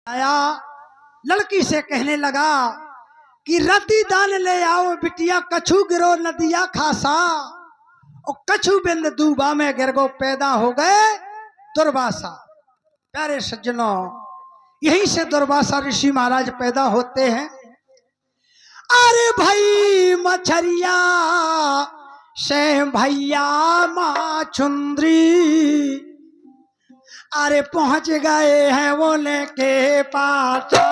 आया, लड़की से कहने लगा कि रति दान ले आओ बिटिया, कछु गिरो नदिया खासा। और कछु बिंद दूबा में गिर गो, पैदा हो गए दुर्वासा। प्यारे सज्जनों, यहीं से दुर्वासा ऋषि महाराज पैदा होते हैं। अरे भाई मछरिया से भैया माँ चुंदरी, अरे पहुंच गए हैं वो लेके पाचा।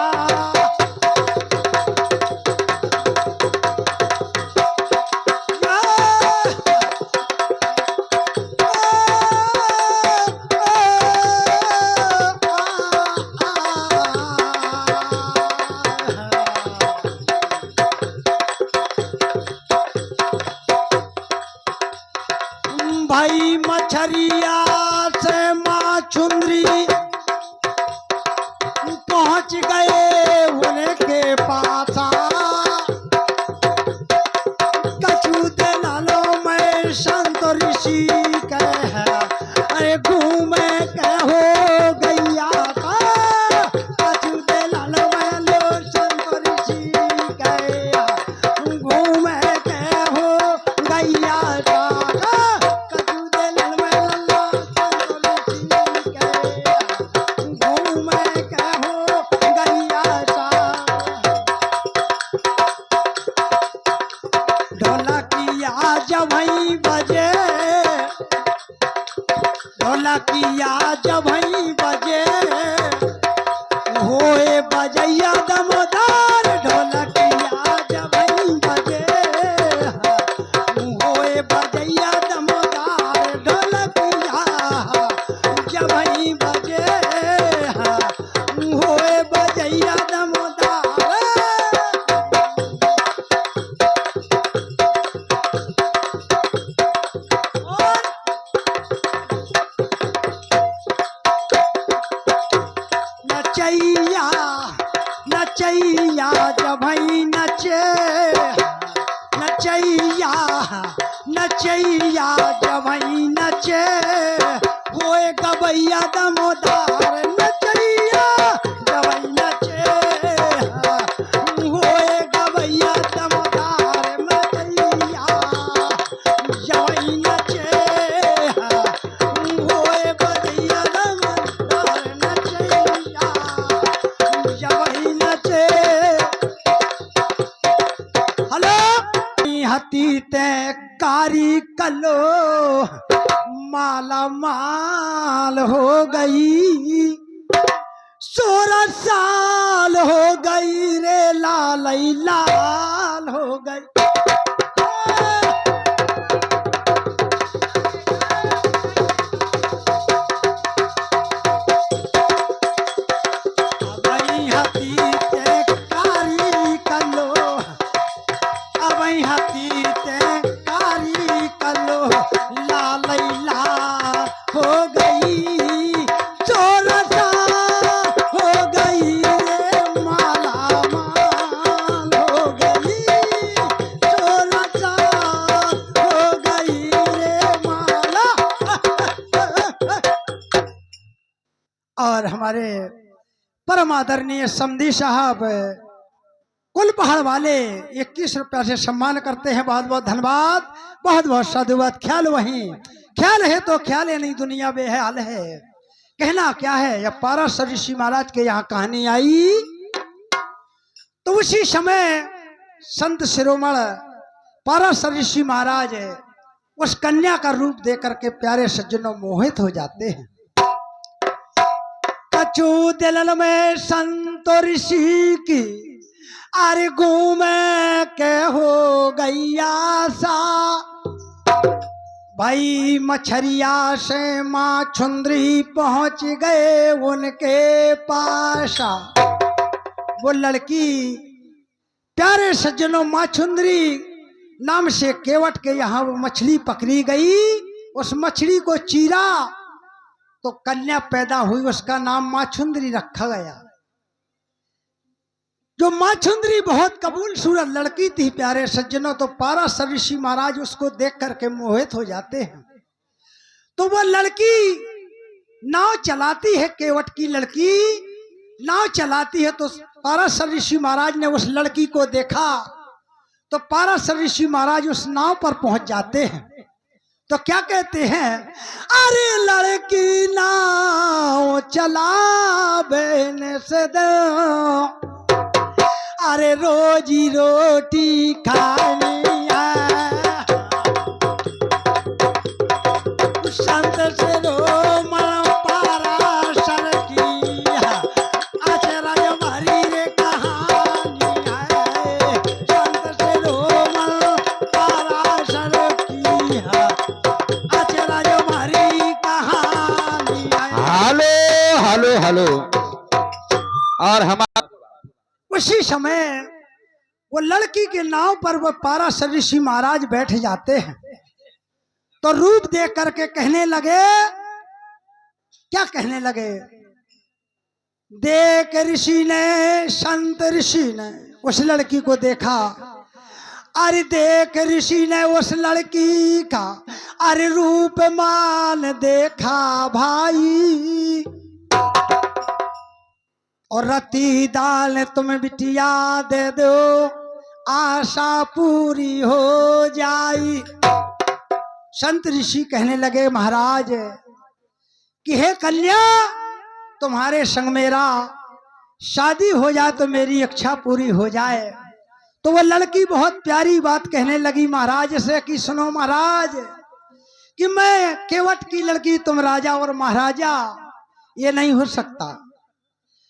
भाई मछरिया से माँ चुंदरी पहुंच गए उनके पासा। कछु दिलालो में संत ऋषि कह, अरे घूमे कहो गैया का। कछु दिलालो में लो संत ऋषि कह, घूमे कहो गैया का। ढोलकिया जब ही बजे होए बजैया दमोदार। ढोलकिया जब ही बजे होए बजैया दमोदार। ढोलकिया जब ही बजे होए बजैया दमोदार। नचैया जब ही नचे, नचैया नचैया जब ही नचे होए गवैया दमोदार। नचैया जब ही नचे होए गवैया दमोदार। नचैया जब ही नचे होए गवैया दमोदार। नचैया जब ही नचे। हेलो हती ते कारी कलो माला माल हो गई। 16 साल हो गई रे लाल लाल हो गई। और हमारे परम आदरणीय समधी साहब कुल पहाड़ वाले 21 रुपया से सम्मान करते हैं। बहुत बहुत धन्यवाद, बहुत बहुत साधुवाद। ख्याल वहीं ख्याल है तो ख्याल है, नहीं दुनिया बेहाल है। कहना क्या है, जब पाराशर ऋषि महाराज के यहाँ कहानी आई तो उसी समय संत शिरोमण पाराशर ऋषि महाराज उस कन्या का रूप देकर के प्यारे सज्जनों मोहित हो जाते हैं। कछु दिल में संत ऋषि की, अरे घूमे के हो गैया सा। भाई मछरिया से माँ चुंदरी पहुंच गए उनके पासा। वो लड़की प्यारे सज्जनों माँ चुंदरी नाम से केवट के यहाँ वो मछली पकड़ी गई। उस मछली को चीरा तो कन्या पैदा हुई, उसका नाम माँ चुंदरी रखा गया। जो माँ चुंदरी बहुत कबूल सूरत लड़की थी प्यारे सज्जनों, तो पाराशर ऋषि महाराज उसको देख करके मोहित हो जाते हैं। तो वो लड़की नाव चलाती है, केवट की लड़की नाव चलाती है तो पाराशर ऋषि महाराज ने उस लड़की को देखा। तो पाराशर ऋषि महाराज उस नाव पर पहुंच जाते हैं तो क्या कहते हैं, अरे लड़की नाव चलावे से दो, अरे रोजी रोटी खानी है, संत से रो मन पाराशर की आचरज भरी रे कहानी है, संत से रो मन पाराशर की आचरज भरी कहानी है। Hello hello hello. और हमारा उसी समय वो लड़की के नाव पर वो पाराशर ऋषि महाराज बैठ जाते हैं तो रूप देख करके कहने लगे, क्या कहने लगे, देख ऋषि ने, संत ऋषि ने उस लड़की को देखा, अरे देख ऋषि ने उस लड़की का अरे रूप मान देखा भाई, और रति दाल तुम बिटिया दे दो आशा पूरी हो जाई। संत ऋषि कहने लगे, महाराज कि हे कन्या, तुम्हारे संग मेरा शादी हो जाए तो मेरी इच्छा पूरी हो जाए। तो वो लड़की बहुत प्यारी बात कहने लगी महाराज से कि सुनो महाराज, कि मैं केवट की लड़की, तुम राजा और महाराजा, ये नहीं हो सकता।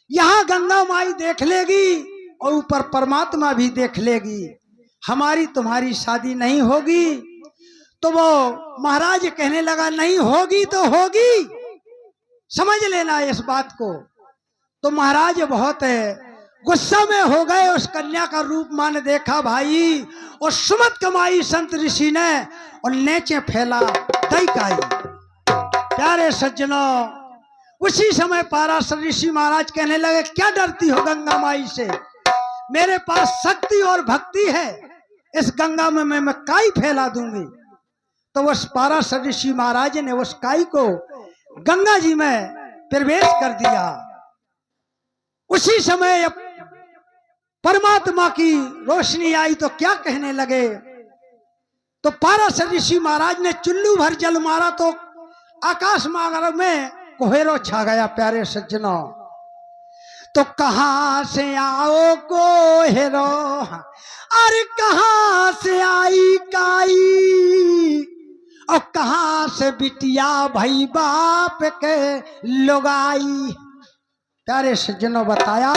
यहाँ गंगा माई देख लेगी और ऊपर परमात्मा भी देख लेगी, हमारी तुम्हारी शादी नहीं होगी। तो वो महाराज कहने लगा, नहीं होगी तो होगी, समझ लेना इस बात को। तो महाराज बहुत गुस्सा में हो गए, उस कन्या का रूप मान देखा भाई, और सुमत कमाई संत ऋषि ने और नेचे फैला दई काई। प्यारे सज्जनों, उसी समय पाराशर ऋषि महाराज कहने लगे, क्या डरती हो गंगा माई से, मेरे पास शक्ति और भक्ति है, इस गंगा में मैं काई फैला दूंगी। तो उस पाराशर ऋषि महाराज ने उस काई को गंगा जी में प्रवेश कर दिया। उसी समय परमात्मा की रोशनी आई तो क्या कहने लगे, तो पाराशर ऋषि महाराज ने चुल्लू भर जल मारा तो आकाश मार्ग में कोहरो छा गया। प्यारे सज्जनों, तो कहां से आओ कोहरो, अरे कहां से आई काई, और कहां से बिटिया भाई बाप के लोगाई। प्यारे सज्जनों बताया,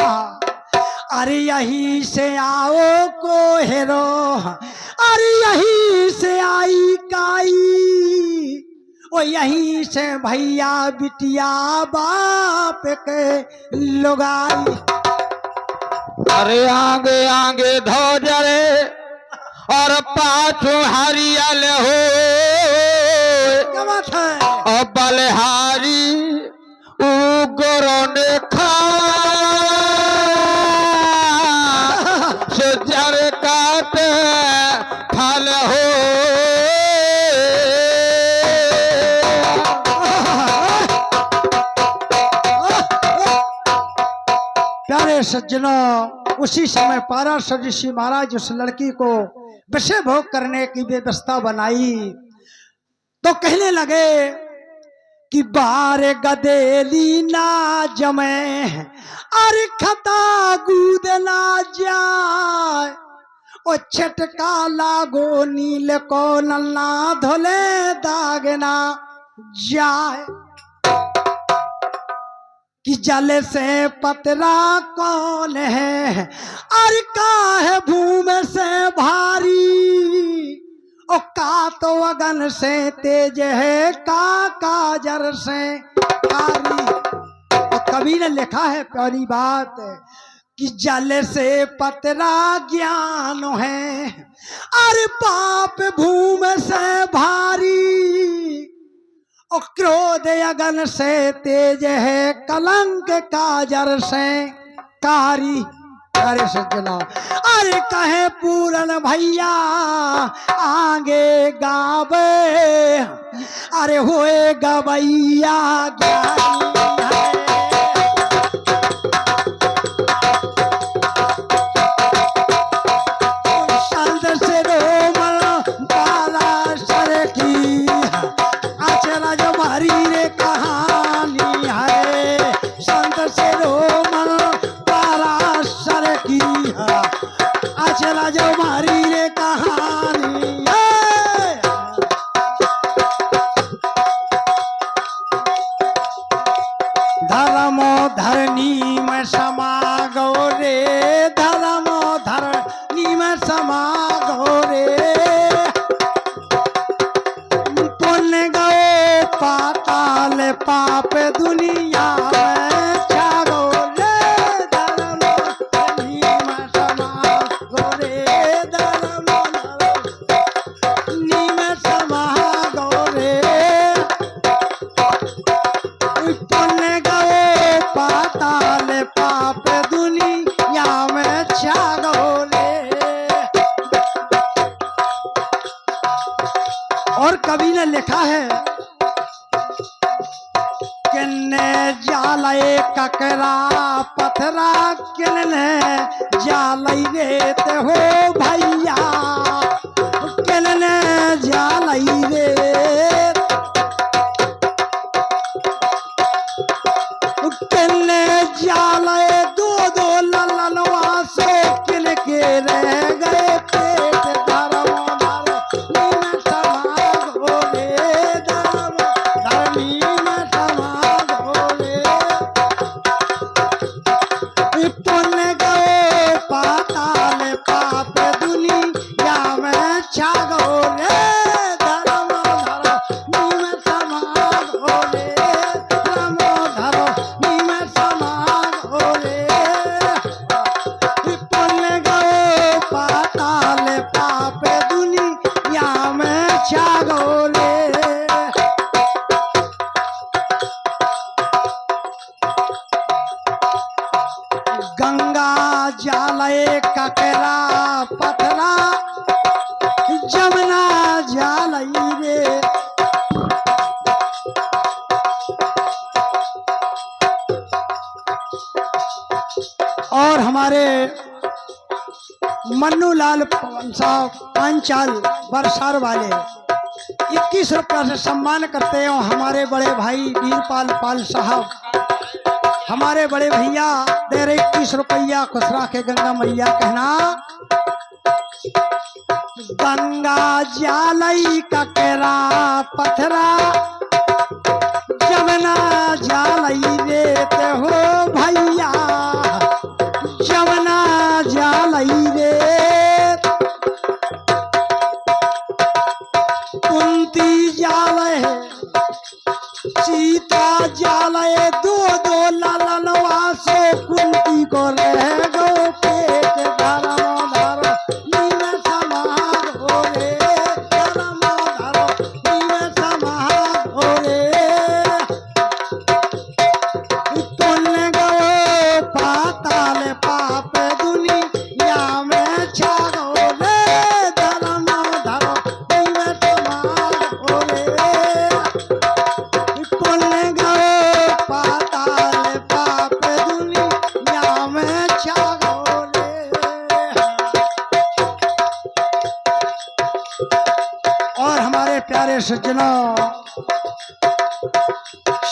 अरे यहीं से आओ कोहरो, अरे यहीं से आई काई, ओ यहीं से भैया बिटिया बाप के लोगाई। अरे आगे आगे धोजरे और पाछू हरियल हो, क्या बात है, और बलहारी उगरों खा सुजर काटे फल हो। प्यारे सज्जनों, उसी समय पाराशर ऋषि महाराज उस लड़की को विषय भोग करने की व्यवस्था बनाई। तो कहने लगे कि बार गदेली ना जमे, अरे खता गूद ना जाए, ओ छटका लागो नील को नल्ला धोले दाग ना जाए, कि जल से पतरा कौन है, अरे काहे भूम से भारी, ओ का तो अगन से तेज है, का काजर से कारी। तो कवि ने लिखा है प्यारी बात कि जल से पतरा ज्ञान है, अरे पाप भूम से भारी, और क्रोध अगन से तेज है, कलंक काजर से कारी। अरे सज्जना, अरे कहे पूरन भैया आगे गावे, अरे होए गवैया ज्ञानी है। चला जाओ मारी रे कहानी ए! धर्मो धरनी में समा गो रे धर्मो धरनी में समा गो रे पुण्य गो पाताल पाप दुनिया में छागो रे धर्मो धरनी में समा गो रे धर्मो धरनी में समा गो रे पुण्य गो पाताल पाप दुनिया में छागो रे। और कवि ने लिखा है किन्ने जालय ककरा पथरा किन्ने जालय रेत हो भैया किन्ने जालय रेत किन्ने जालय दो दो ललनवा से किनके रह गए पेट धर्म धरनी में समा गो रे धर्म धरनी में समा गो रे पुण्य गो पाताल पाप दुनिया में छा गो रे धर्म धरनी में समा गो रे धर्म धरनी में समा गो रे पुण्य गो पाताल पाप दुनिया में छा गो रे। गंगा जालय ककरा पथरा जमुना जालय रे और हमारे मन्नू लाल साहब पांचाल बरसार वाले 21 रुपया से सम्मान करते हैं। और हमारे बड़े भाई वीरपाल पाल साहब हमारे बड़े भैया दे रहे 21 रुपया खुश राखे गंगा मैया कहना गंगा जालई ककरा पथरा जमुना जालई रेत हो भैया जमुना जालई रेत कुंती जालय सीता जालय दो दो ललनवा से कुंती को रह गो पेट धर्म धरनी में समा गो रे धर्म धरनी में समा गो रे पुण्य गो पाताल पाप दुनिया में छा गो रे धर्म धरनी में समा गो रे पुण्य गो पाताल पाप दुनिया में छा गो रे। और हमारे प्यारे सज्जनों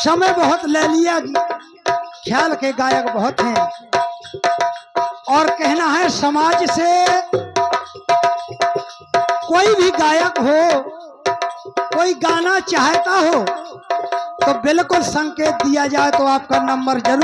समय बहुत ले लिया ख्याल के गायक बहुत हैं और कहना है समाज से कोई भी गायक हो कोई गाना चाहता हो तो बिल्कुल संकेत दिया जाए तो आपका नंबर जरूर